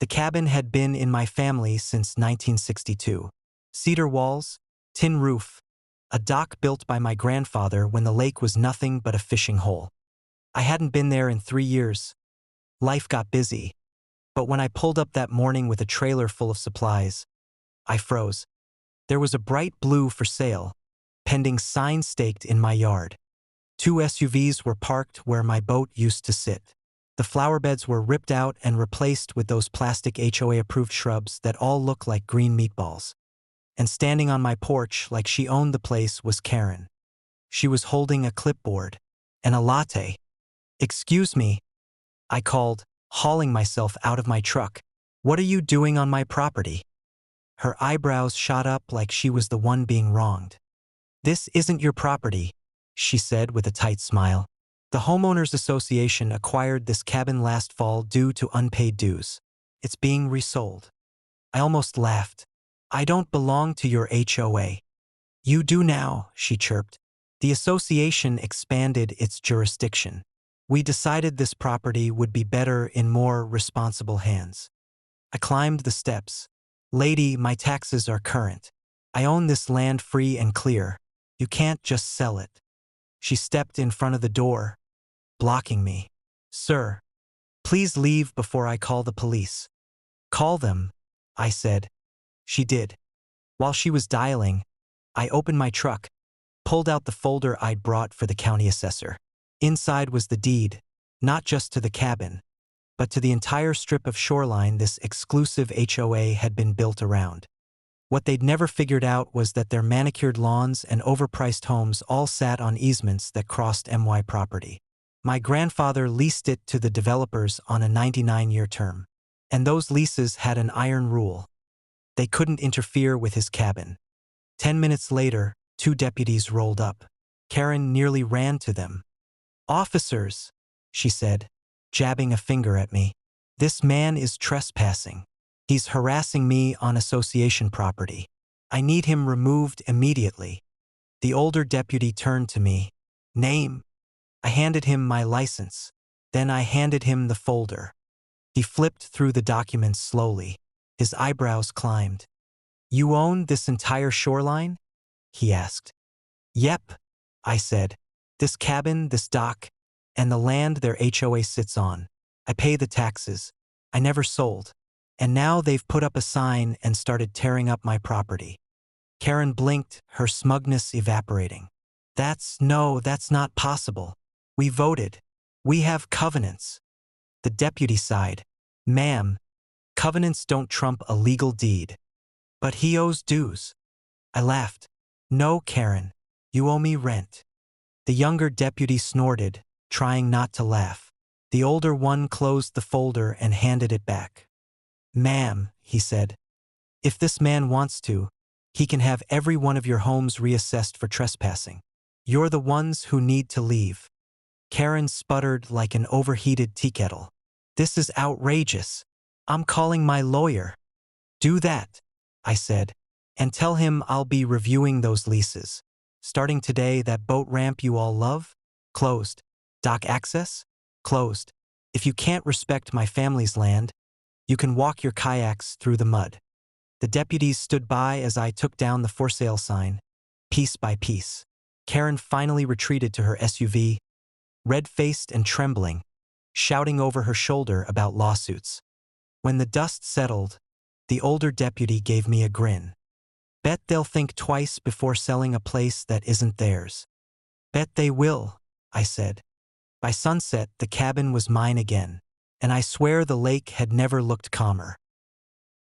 The cabin had been in my family since 1962. Cedar walls, tin roof, a dock built by my grandfather when the lake was nothing but a fishing hole. I hadn't been there in 3 years. Life got busy. But when I pulled up that morning with a trailer full of supplies, I froze. There was a bright blue for sale, pending sign staked in my yard. 2 SUVs were parked where my boat used to sit. The flower beds were ripped out and replaced with those plastic HOA-approved shrubs that all look like green meatballs. And standing on my porch like she owned the place was Karen. She was holding a clipboard and a latte. "Excuse me," I called, hauling myself out of my truck. "What are you doing on my property?" Her eyebrows shot up like she was the one being wronged. "This isn't your property," she said with a tight smile. "The Homeowners Association acquired this cabin last fall due to unpaid dues. It's being resold." I almost laughed. "I don't belong to your HOA." "You do now," she chirped. "The association expanded its jurisdiction. We decided this property would be better in more responsible hands." I climbed the steps. "Lady, my taxes are current. I own this land free and clear. You can't just sell it." She stepped in front of the door, blocking me. "Sir, please leave before I call the police." "Call them," I said. She did. While she was dialing, I opened my truck, pulled out the folder I'd brought for the county assessor. Inside was the deed, not just to the cabin, but to the entire strip of shoreline this exclusive HOA had been built around. What they'd never figured out was that their manicured lawns and overpriced homes all sat on easements that crossed MY property. My grandfather leased it to the developers on a 99-year term. And those leases had an iron rule. They couldn't interfere with his cabin. 10 minutes later, 2 deputies rolled up. Karen nearly ran to them. "Officers," she said, jabbing a finger at me. "This man is trespassing. He's harassing me on association property. I need him removed immediately." The older deputy turned to me. "Name?" I handed him my license. Then I handed him the folder. He flipped through the documents slowly. His eyebrows climbed. "You own this entire shoreline?" he asked. "Yep," I said. "This cabin, this dock, and the land their HOA sits on. I pay the taxes. I never sold. And now they've put up a sign and started tearing up my property." Karen blinked, her smugness evaporating. That's not possible. We voted. We have covenants." The deputy sighed. "Ma'am, covenants don't trump a legal deed." "But he owes dues." I laughed. "No, Karen, you owe me rent." The younger deputy snorted, trying not to laugh. The older one closed the folder and handed it back. "Ma'am," he said, "if this man wants to, he can have every one of your homes reassessed for trespassing. You're the ones who need to leave." Karen sputtered like an overheated teakettle. "This is outrageous. I'm calling my lawyer." "Do that," I said, "and tell him I'll be reviewing those leases. Starting today, that boat ramp you all love? Closed. Dock access? Closed. If you can't respect my family's land, you can walk your kayaks through the mud." The deputies stood by as I took down the for sale sign, piece by piece. Karen finally retreated to her SUV, red-faced and trembling, shouting over her shoulder about lawsuits. When the dust settled, the older deputy gave me a grin. "Bet they'll think twice before selling a place that isn't theirs." "Bet they will," I said. By sunset, the cabin was mine again, and I swear the lake had never looked calmer.